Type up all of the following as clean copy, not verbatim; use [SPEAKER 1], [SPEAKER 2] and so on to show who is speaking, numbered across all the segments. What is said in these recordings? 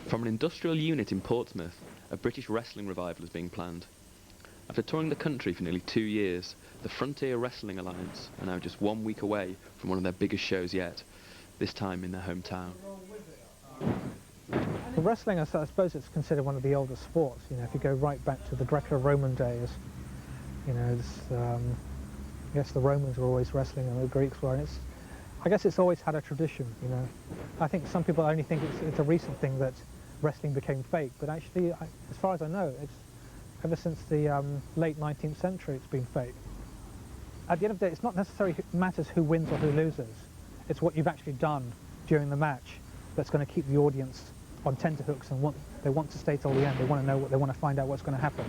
[SPEAKER 1] From an industrial unit in Portsmouth, a British wrestling revival is being planned. After touring the country for nearly 2 years, the Frontier Wrestling Alliance are now just 1 week away from one of their biggest shows yet, this time in their hometown.
[SPEAKER 2] Well, wrestling, I suppose it's considered one of the oldest sports. You know, if you go right back to the Greco-Roman days, you know, I guess the Romans were always wrestling and the Greeks were, and I guess it's always had a tradition, you know. I think some people only think it's a recent thing that wrestling became fake, but actually, as far as I know, it's ever since the late 19th century it's been fake. At the end of the day, it's not necessarily matters who wins or who loses, it's what you've actually done during the match that's going to keep the audience on tenterhooks, and they want to stay till the end. They want to know they want to find out what's going to happen.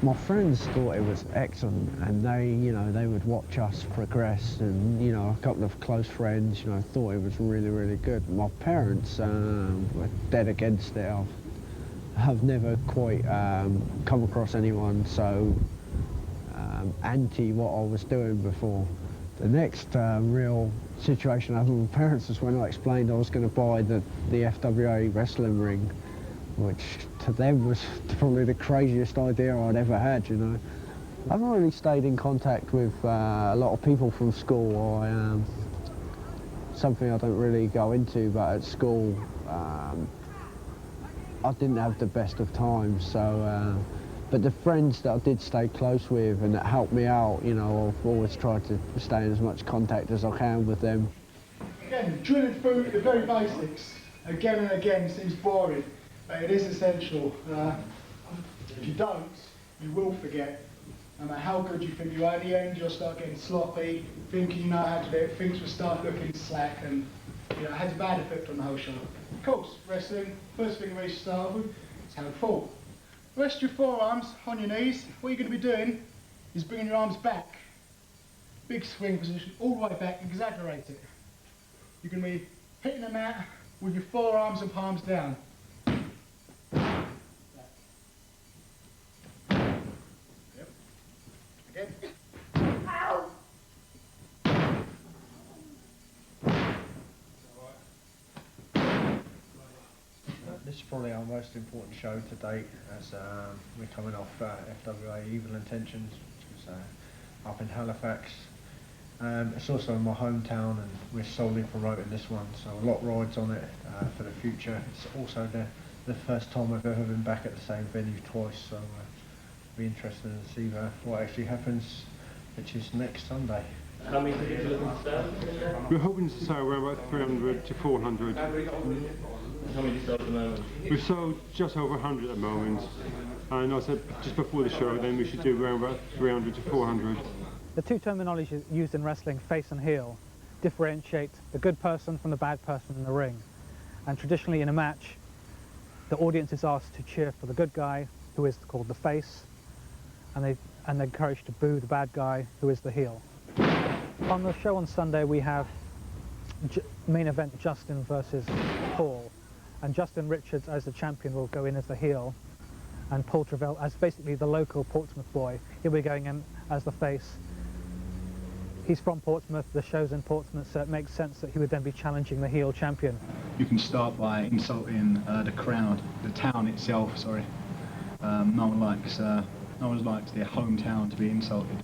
[SPEAKER 3] My friends thought it was excellent, and they would watch us progress, and a couple of close friends, thought it was really, really good. My parents were dead against it. I've never quite come across anyone so anti what I was doing before. The next real situation I had with my parents was when I explained I was going to buy the FWA wrestling ring, which to them was probably the craziest idea I'd ever had, I haven't really stayed in contact with a lot of people from school. Something I don't really go into, but at school I didn't have the best of times, so but the friends that I did stay close with and that helped me out, I've always tried to stay in as much contact as I can with them.
[SPEAKER 4] Again, drilling through the very basics again and again seems boring, but it is essential. If you don't, you will forget. No matter how good you think you are, in the end you'll start getting sloppy, thinking you know how to do it, things will start looking slack, and it has a bad effect on the whole show. Of course, wrestling, first thing we start with is how to fall. Rest your forearms on your knees. What you're going to be doing is bringing your arms back. Big swing position, all the way back, exaggerate it. You're going to be hitting the mat with your forearms and palms down. Yep. Again. Ow!
[SPEAKER 5] This is probably our most important show to date, as we're coming off FWA Evil Intentions, which is up in Halifax. It's also in my hometown, and we're solely promoting this one, so a lot rides on it for the future. It's also the first time I've ever been back at the same venue twice, so it'll be interesting to see what actually happens, which is next Sunday.
[SPEAKER 1] How many tickets are you looking to sell?
[SPEAKER 6] We're hoping to sell around about 300 to 400.
[SPEAKER 1] How many do you sell at the moment?
[SPEAKER 6] We've sold just over 100 at the moment, and I said just before the show then we should do around about 300 to 400.
[SPEAKER 2] The two terminologies used in wrestling, face and heel, differentiate the good person from the bad person in the ring. And traditionally in a match, the audience is asked to cheer for the good guy, who is called the face, and they're encouraged to boo the bad guy, who is the heel. On the show on Sunday we have main event Justin versus Paul, and Justin Richards as the champion will go in as the heel, and Paul Travell as basically the local Portsmouth boy. He'll be going in as the face. He's from Portsmouth, the show's in Portsmouth, so it makes sense that he would then be challenging the heel champion.
[SPEAKER 7] You can start by insulting the crowd, the town itself, sorry. No one likes their hometown to be insulted.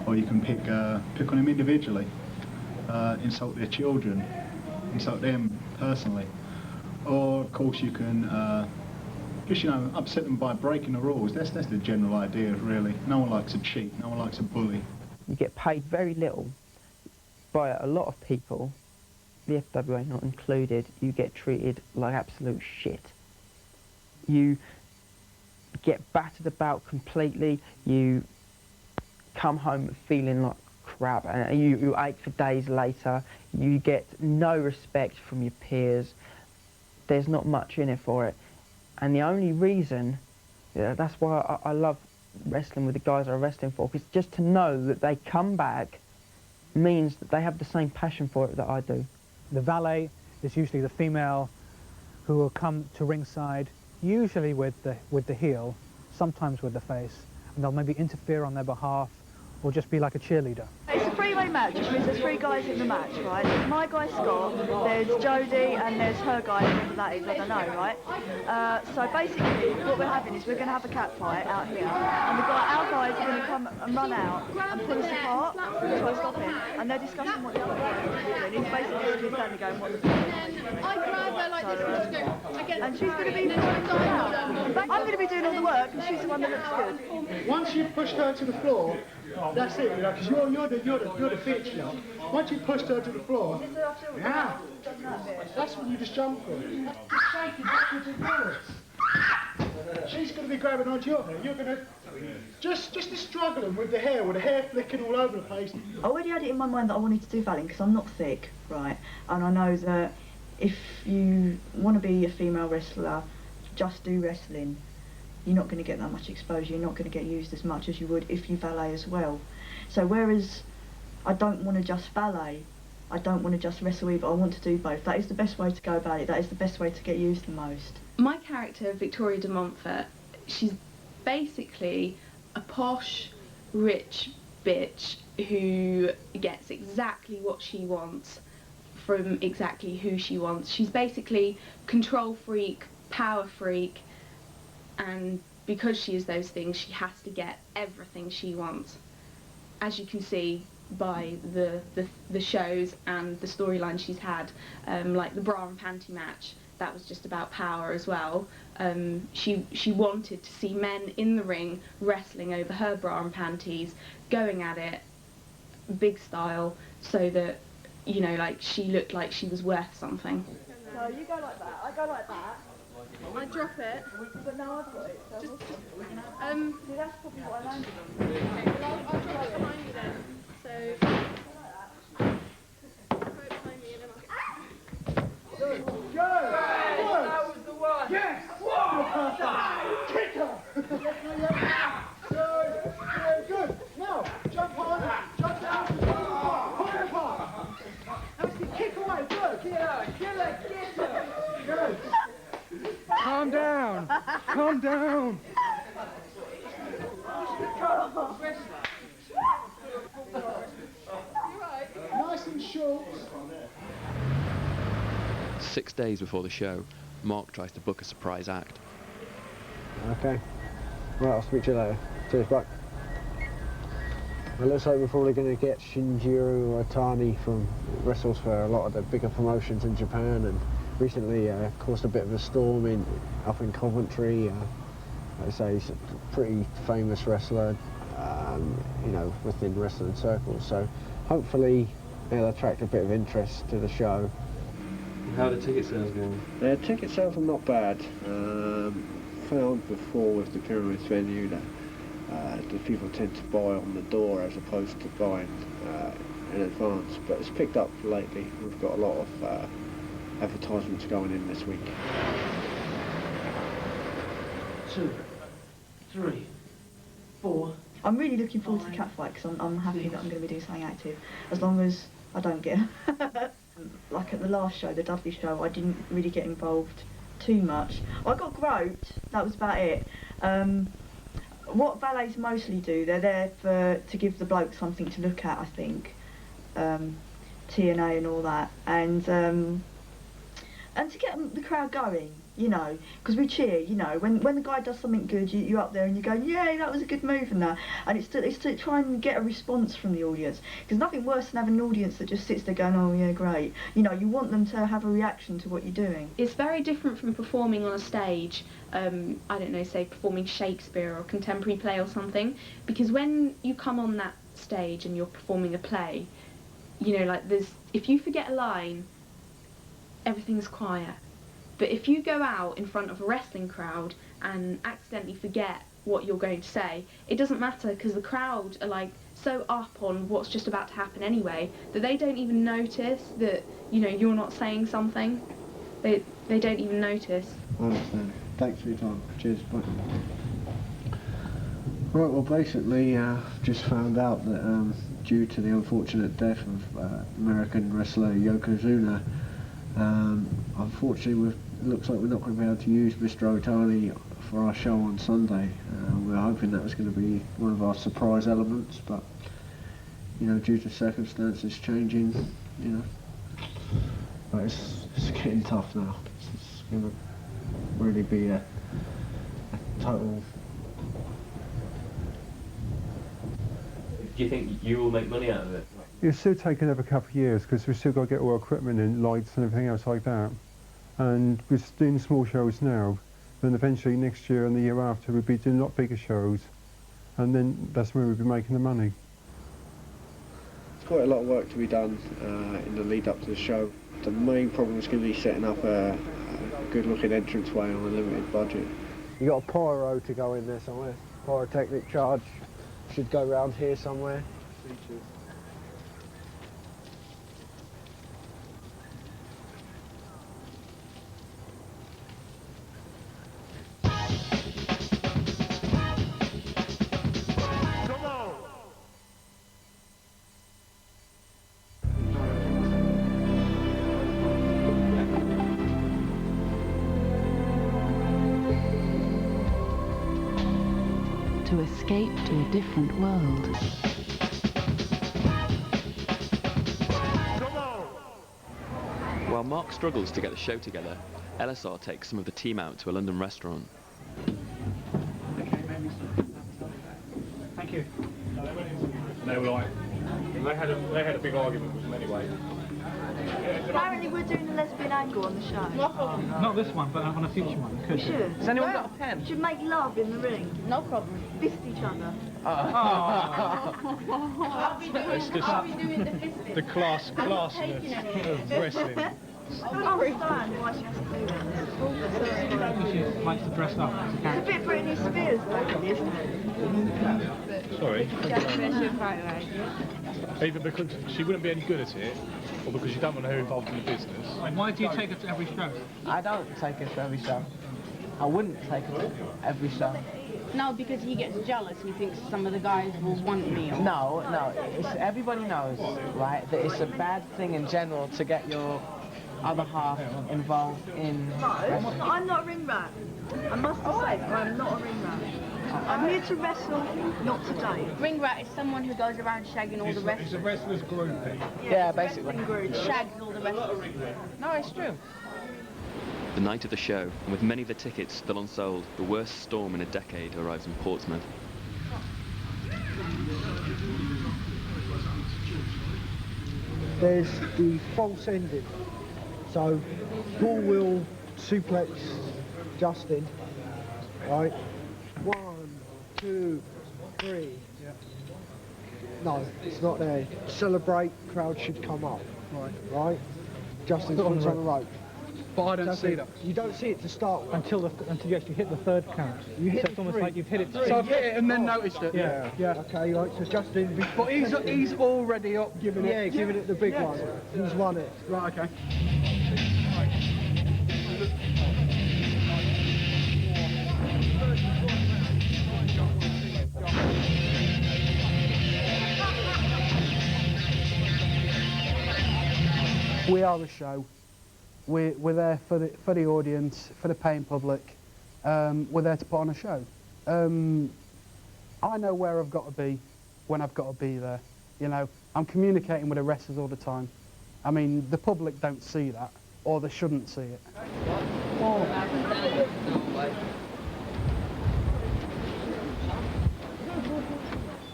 [SPEAKER 7] Or you can pick on them individually, insult their children, insult them personally. Or of course you can just upset them by breaking the rules. That's the general idea, really. No one likes a cheat, no one likes a bully.
[SPEAKER 8] You get paid very little by a lot of people, the FWA not included. You get treated like absolute shit. You get battered about completely. You come home feeling like crap, and you ache for days later. You get no respect from your peers. There's not much in it for it, and the only reason, that's why I love wrestling with the guys I'm wrestling for, because just to know that they come back means that they have the same passion for it that I do.
[SPEAKER 2] The valet is usually the female who will come to ringside, usually with the heel, sometimes with the face, and they'll maybe interfere on their behalf or just be like a cheerleader.
[SPEAKER 9] It's a free three-way match, which means there's three guys in the match, right? There's my guy Scott, there's Jodie, and there's her guy, whoever that is, I don't know, right? So basically, what we're having is we're going to have a cat fight out here, and our guys are going to come and run out and pull us apart and try to stop him, and they're discussing what the other guy is doing. He's basically just standing going, what the fuck? And she's going to be I'm going to be doing all the work, and she's the one that looks good.
[SPEAKER 4] Once you've pushed her to the floor, that's it, because you're the bitch now. Once you've pushed her to the floor, yeah, that's what you just jump for. She's going to be grabbing onto your hair. You're going to just struggling with the hair flicking all over the place.
[SPEAKER 9] I already had it in my mind that I wanted to do valet because I'm not thick, right? And I know that if you want to be a female wrestler, just do wrestling. You're not going to get that much exposure. You're not going to get used as much as you would if you valet as well. So whereas I don't want to just valet, I don't want to just wrestle either. I want to do both. That is the best way to go about it. That is the best way to get used the most.
[SPEAKER 10] My character, Victoria de Montfort, she's basically a posh, rich bitch who gets exactly what she wants from exactly who she wants. She's basically control freak, power freak, and because she is those things, she has to get everything she wants. As you can see by the shows and the storyline she's had, like the bra and panty match, that was just about power as well. She wanted to see men in the ring wrestling over her bra and panties, going at it big style, so that, you know, like she looked like she was worth something.
[SPEAKER 9] No, you go like that. I go like that.
[SPEAKER 10] I drop it.
[SPEAKER 9] But now I've got it. So
[SPEAKER 10] Just,
[SPEAKER 9] see, that's probably what I landed on.
[SPEAKER 10] Okay, well I'll drop it behind you then. So throw it behind me and then
[SPEAKER 4] Good. That was the one. Yes. Kick her. Good. Now jump on. Jump down. Pull her apart. Kick away. Good. Get her. Good.
[SPEAKER 6] Calm down. Calm down.
[SPEAKER 4] Nice and short.
[SPEAKER 1] 6 days before the show, Mark tries to book a surprise act.
[SPEAKER 3] Okay. Right, I'll speak to you later. Cheers, bye. It looks like we're probably going to get Shinjiro Otani from wrestles for a lot of the bigger promotions in Japan, and recently caused a bit of a storm up in Coventry. Like I say, he's a pretty famous wrestler, you know, within wrestling circles. So hopefully it'll attract a bit of interest to the show.
[SPEAKER 1] How are the ticket sales going?
[SPEAKER 3] The ticket sales are not bad. Found before with the Pyramids venue that the people tend to buy on the door as opposed to buying in advance, but it's picked up lately. We've got a lot of advertisements going in this week.
[SPEAKER 11] 2, 3, 4.
[SPEAKER 9] I'm really looking forward to the cat fight because I'm happy that I'm going to be doing something active, as long as I don't get like at the last show, the Dudley show, I didn't really get involved too much. I got groped, that was about it. What valets mostly do, they're there to give the bloke something to look at, I think. TNA and all that, and to get the crowd going, you know, because we cheer, you know, when the guy does something good, you're up there and you go, yay, that was a good move and that, and it's to try and get a response from the audience, because nothing worse than having an audience that just sits there going, oh yeah, great, you know, you want them to have a reaction to what you're doing.
[SPEAKER 10] It's very different from performing on a stage, I don't know, say performing Shakespeare or contemporary play or something, because when you come on that stage and you're performing a play, you know, like if you forget a line, everything's quiet. But if you go out in front of a wrestling crowd and accidentally forget what you're going to say, it doesn't matter, because the crowd are like so up on what's just about to happen anyway that they don't even notice that, you know, you're not saying something. They don't even notice.
[SPEAKER 3] I understand. Thanks for your time. Cheers. Bye. Right, well basically just found out that due to the unfortunate death of American wrestler Yokozuna, unfortunately it looks like we're not going to be able to use Mr. Otani for our show on Sunday. We were hoping that was going to be one of our surprise elements, but you know, due to circumstances changing, you know. But it's getting tough now. It's going to really be a total...
[SPEAKER 12] Do you think you will make money out of it?
[SPEAKER 6] It'll still take another couple of years because we've still got to get all our equipment in, lights and everything else like that. And we're doing small shows now, then eventually next year and the year after we'll be doing a lot bigger shows, and then that's when we'll be making the money.
[SPEAKER 3] There's quite a lot of work to be done in the lead up to the show. The main problem is going to be setting up a good looking entranceway on a limited budget. You got a pyro to go in there somewhere. Pyrotechnic charge should go round here somewhere.
[SPEAKER 13] To escape to a different world.
[SPEAKER 1] While Mark struggles to get the show together, Elisar takes some of the team out to a London restaurant.
[SPEAKER 2] Thank you.
[SPEAKER 14] They were like, they had a big argument with them anyway.
[SPEAKER 9] Apparently we're doing a lesbian angle on the show.
[SPEAKER 2] Not this one, but on a future one.
[SPEAKER 9] We should.
[SPEAKER 8] Has anyone got a pen?
[SPEAKER 9] We should make love in the ring. No problem. Fist each other.
[SPEAKER 14] It's just the classness of wrestling.
[SPEAKER 9] I understand why she has to do that.
[SPEAKER 2] She likes to dress up.
[SPEAKER 9] It's a bit Britney Spears though, isn't it?
[SPEAKER 14] Sorry. Either because she wouldn't be any good at it, or because you don't want her involved in the business.
[SPEAKER 2] Why do you take her to every show?
[SPEAKER 8] I don't take her to every show. I wouldn't take her to every show.
[SPEAKER 15] No, because he gets jealous. He thinks some of the guys will want me. Or...
[SPEAKER 8] No. Everybody knows, right, that it's a bad thing in general to get your other half involved in...
[SPEAKER 9] No, I'm not a ring rat. I must say, I'm not a ring rat. I'm here to wrestle, not to date.
[SPEAKER 15] Ring rat is someone who goes around shagging all the wrestlers.
[SPEAKER 14] It's a wrestler's groupie.
[SPEAKER 8] Yeah, basically.
[SPEAKER 15] Shags all the wrestlers.
[SPEAKER 8] No, it's true.
[SPEAKER 1] The night of the show, and with many of the tickets still unsold, the worst storm in a decade arrives in Portsmouth.
[SPEAKER 3] There's the false ending. So, Paul will suplex Justin, right? 1, 2, 3. Yeah. No, it's not there. Celebrate, crowd should come up. Right? Justin's on the rope.
[SPEAKER 2] But I don't see that.
[SPEAKER 3] You don't see it to start with.
[SPEAKER 2] Until you actually hit the third count.
[SPEAKER 3] You hit
[SPEAKER 2] so it's almost like you've hit it.
[SPEAKER 3] So I've hit it and then noticed it. Yeah. Okay, right, so Justin... But he's already up giving it... Yeah, giving it the big one. He's won it. Right, okay. We are the show. We're there for the audience, for the paying public. We're there to put on a show. I know where I've got to be when I've got to be there. You know, I'm communicating with the wrestlers all the time. I mean, the public don't see that, or they shouldn't see it.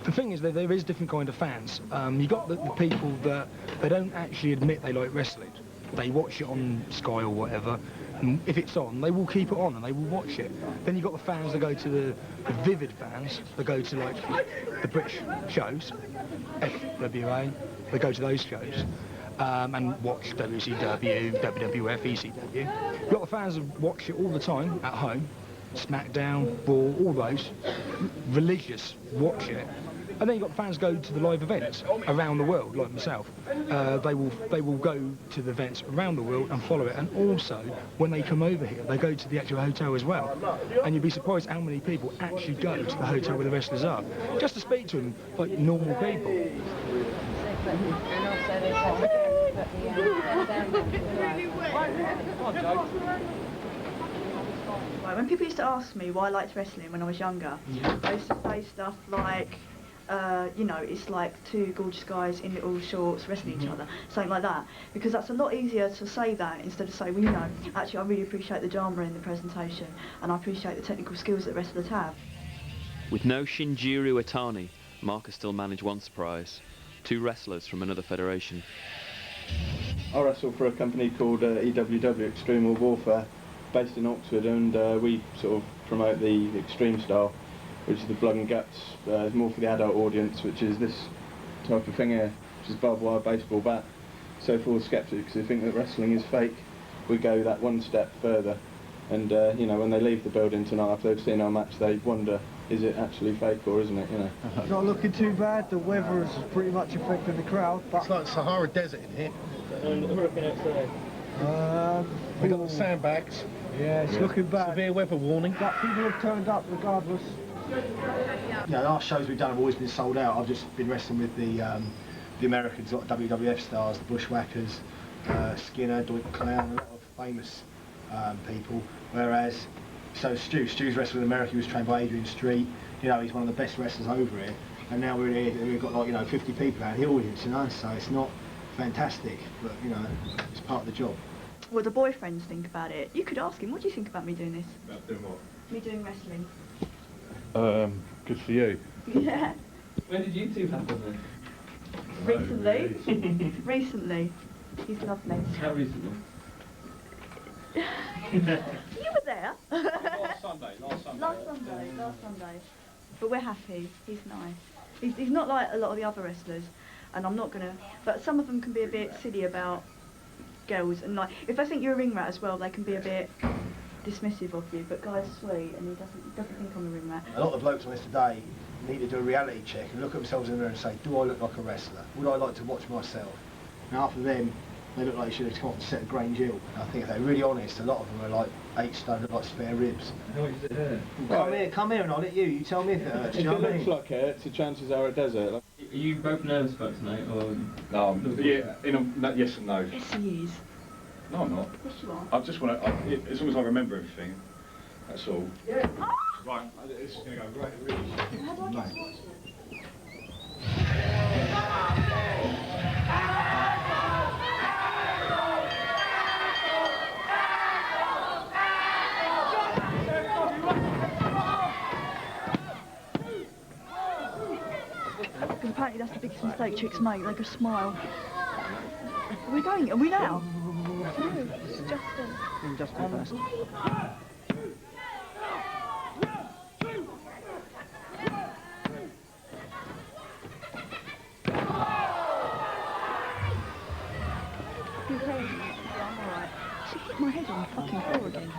[SPEAKER 16] The thing is that there is different kind of fans. You got the people that they don't actually admit they like wrestling. They watch it on Sky or whatever, and if it's on, they will keep it on and they will watch it. Then you've got the fans that go to the vivid fans that go to like the British shows, FWA, they go to those shows and watch WCW, WWF, ECW. You've got the fans that watch it all the time at home, SmackDown, Raw, all those, religious, watch it. And then you've got fans go to the live events around the world, like myself. They will go to the events around the world and follow it. And also, when they come over here, they go to the actual hotel as well. And you'd be surprised how many people actually go to the hotel where the wrestlers are, just to speak to them like normal people.
[SPEAKER 9] When people used to ask me why I liked wrestling when I was younger, I used to say stuff like, you know, it's like two gorgeous guys in little shorts wrestling each other, something like that. Because that's a lot easier to say that instead of say, well, you know, actually I really appreciate the drama in the presentation and I appreciate the technical skills that wrestlers have.
[SPEAKER 1] With no Shinjiro Itani, Marcus still managed one surprise. 2 wrestlers from another federation.
[SPEAKER 17] I wrestle for a company called EWW, Extreme Warfare, based in Oxford, and we sort of promote the extreme style, which is the blood and guts. It's more for the adult audience, which is this type of thing here, which is barbed wire baseball bat. So for all skeptics who think that wrestling is fake, we go that one step further. And you know, when they leave the building tonight after they've seen our match, they wonder, is it actually fake or isn't it? You know.
[SPEAKER 5] Not looking too bad. The weather is pretty much affecting the crowd. But
[SPEAKER 14] It's like Sahara Desert in here.
[SPEAKER 11] And we're looking outside.
[SPEAKER 14] We got the sandbags.
[SPEAKER 5] Yeah, it's looking bad.
[SPEAKER 14] Severe weather warning.
[SPEAKER 5] But people have turned up regardless.
[SPEAKER 18] Yeah, the last shows we've done have always been sold out. I've just been wrestling with the Americans, like WWF stars, the Bushwhackers, Skinner, Doink Clown, a lot of famous people. Whereas, so Stu's wrestled in America. He was trained by Adrian Street. You know, he's one of the best wrestlers over here. And now we're here. We've got like 50 people out in the audience. You know, so it's not fantastic, but you know, it's part of the job.
[SPEAKER 9] What do boyfriends think about it? You could ask him, what do you think about me doing this?
[SPEAKER 14] About doing what?
[SPEAKER 9] Me doing wrestling.
[SPEAKER 14] Good for you.
[SPEAKER 9] Yeah.
[SPEAKER 12] When did you two happen then?
[SPEAKER 9] Recently. Recently. He's lovely.
[SPEAKER 12] How recently?
[SPEAKER 9] You were there.
[SPEAKER 14] Last Sunday.
[SPEAKER 9] Last Sunday. But we're happy. He's nice. He's not like a lot of the other wrestlers, and I'm not gonna. But some of them can be a bit silly about girls, and like if I think you're a ring rat as well, they can be a bit dismissive of you. But Guy's sweet, and he doesn't think I'm a ring rat.
[SPEAKER 18] A lot of blokes on this today need to do a reality check and look at themselves in the mirror and say, do I look like a wrestler? Would I like to watch myself? Now after them, they look like they should have come off the set of Grange Hill. And I think if they're really honest, a lot of them are like 8 stone, look like spare ribs.
[SPEAKER 12] How much does it hurt?
[SPEAKER 18] Come here and I'll let you. You tell me if it hurts.
[SPEAKER 17] If
[SPEAKER 18] Do you know
[SPEAKER 17] it
[SPEAKER 18] what I
[SPEAKER 17] looks
[SPEAKER 18] mean?
[SPEAKER 17] like it, the chances are a desert.
[SPEAKER 12] Are you both nervous about tonight, or...?
[SPEAKER 14] Yeah, yes and no.
[SPEAKER 9] Yes, he is.
[SPEAKER 14] No, I'm not.
[SPEAKER 9] Yes, you are.
[SPEAKER 14] I just want to, as long as I remember everything, that's all.
[SPEAKER 9] Yeah.
[SPEAKER 14] Right, this is going to go great, really.
[SPEAKER 9] How do I get to watch it? Because apparently that's the biggest mistake chicks make, they just smile. Are we going? Are we now? No, it's Justin.
[SPEAKER 8] Justin first.
[SPEAKER 9] You okay? Yeah, I'm alright. She hit my head on the fucking floor again.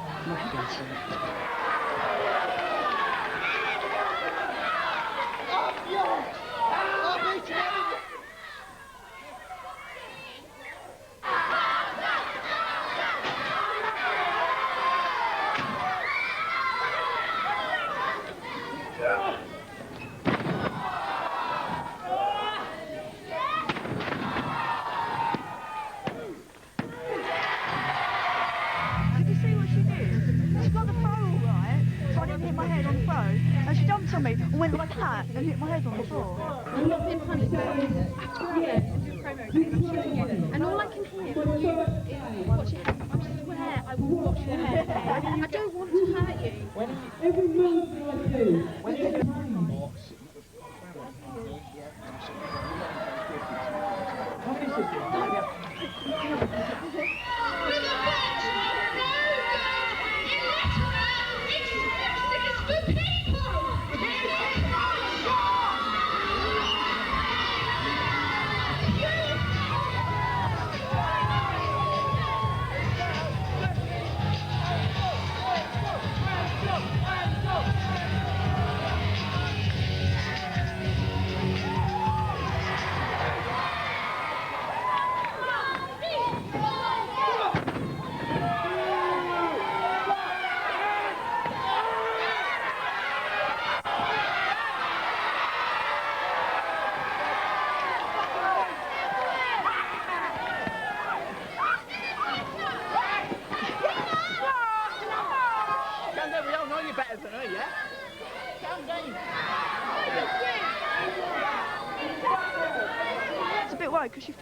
[SPEAKER 9] And went like that and hit my head on the floor.
[SPEAKER 10] I'm not being funny, but after I and do a promo again, I'm shooting you. And all I can hear from you is watch it. I swear I will watch your head. I don't want to hurt you.
[SPEAKER 11] Every move I do.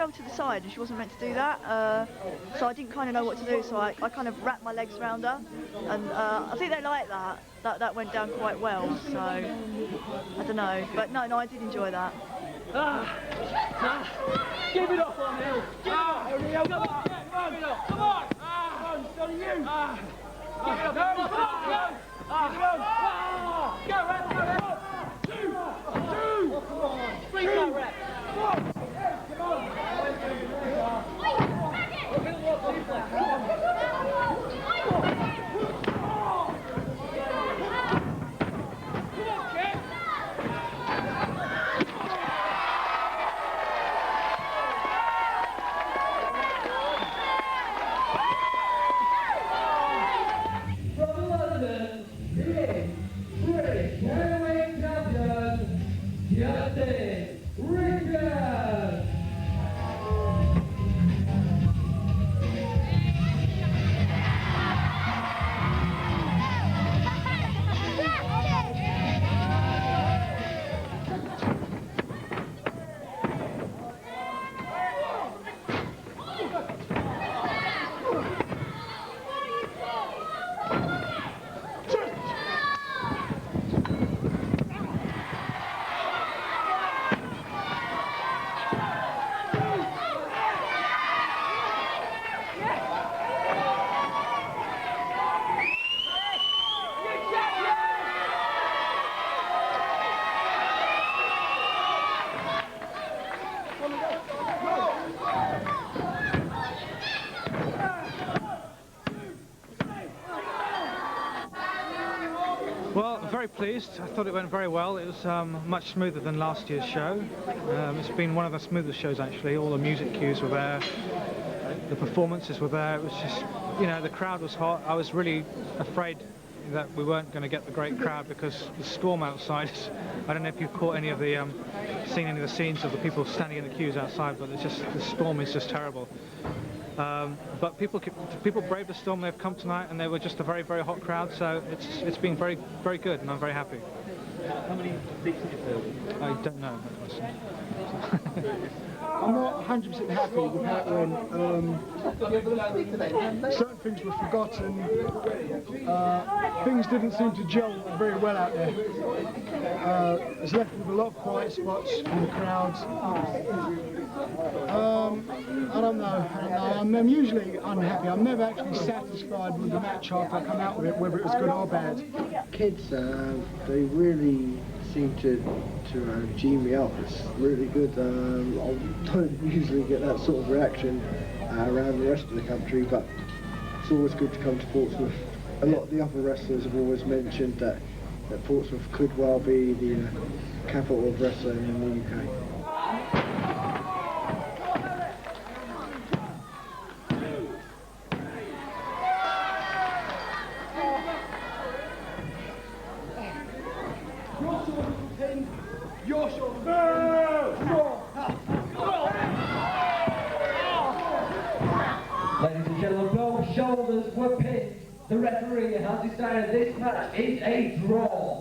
[SPEAKER 9] over to the side and she wasn't meant to do that, so I didn't kind of know what to do, so I kind of wrapped my legs around her, and I think they liked that. That went down quite well, so I don't know, but no, I did enjoy that.
[SPEAKER 11] Give it up on Hill! Give it up! Come on! Come on! Come on! It's on you! Give it up! Go! Go, Rep! Go, Rep! Two! Three, go, Rep! Come on!
[SPEAKER 2] Well, I'm very pleased. I thought it went very well. It was much smoother than last year's show. It's been one of the smoothest shows, actually. All the music cues were there. The performances were there. It was just, you know, the crowd was hot. I was really afraid that we weren't going to get the great crowd because the storm outside. I don't know if you've caught any of the, seen any of the scenes of the people standing in the queues outside, but it's just, the storm is just terrible. But people braved the storm. They've come tonight, and they were just a very, very hot crowd. So it's been very, very good, and I'm very happy.
[SPEAKER 12] How many seats did you fill?
[SPEAKER 2] I don't know that question.
[SPEAKER 4] I'm not 100% happy with how it went. Certain things were forgotten. Things didn't seem to gel very well out there. I was left with a lot of quiet spots from the crowds. I don't know. I'm usually unhappy. I'm never actually satisfied with the match after I come out with it, whether it was good or bad.
[SPEAKER 3] Kids, they really seem to G me up. It's really good. I don't usually get that sort of reaction around the rest of the country, but it's always good to come to Portsmouth. A lot of the other wrestlers have always mentioned that Portsmouth could well be the capital of wrestling in the UK.
[SPEAKER 19] Ladies and gentlemen, both shoulders were pinned. The referee has decided this match is a draw.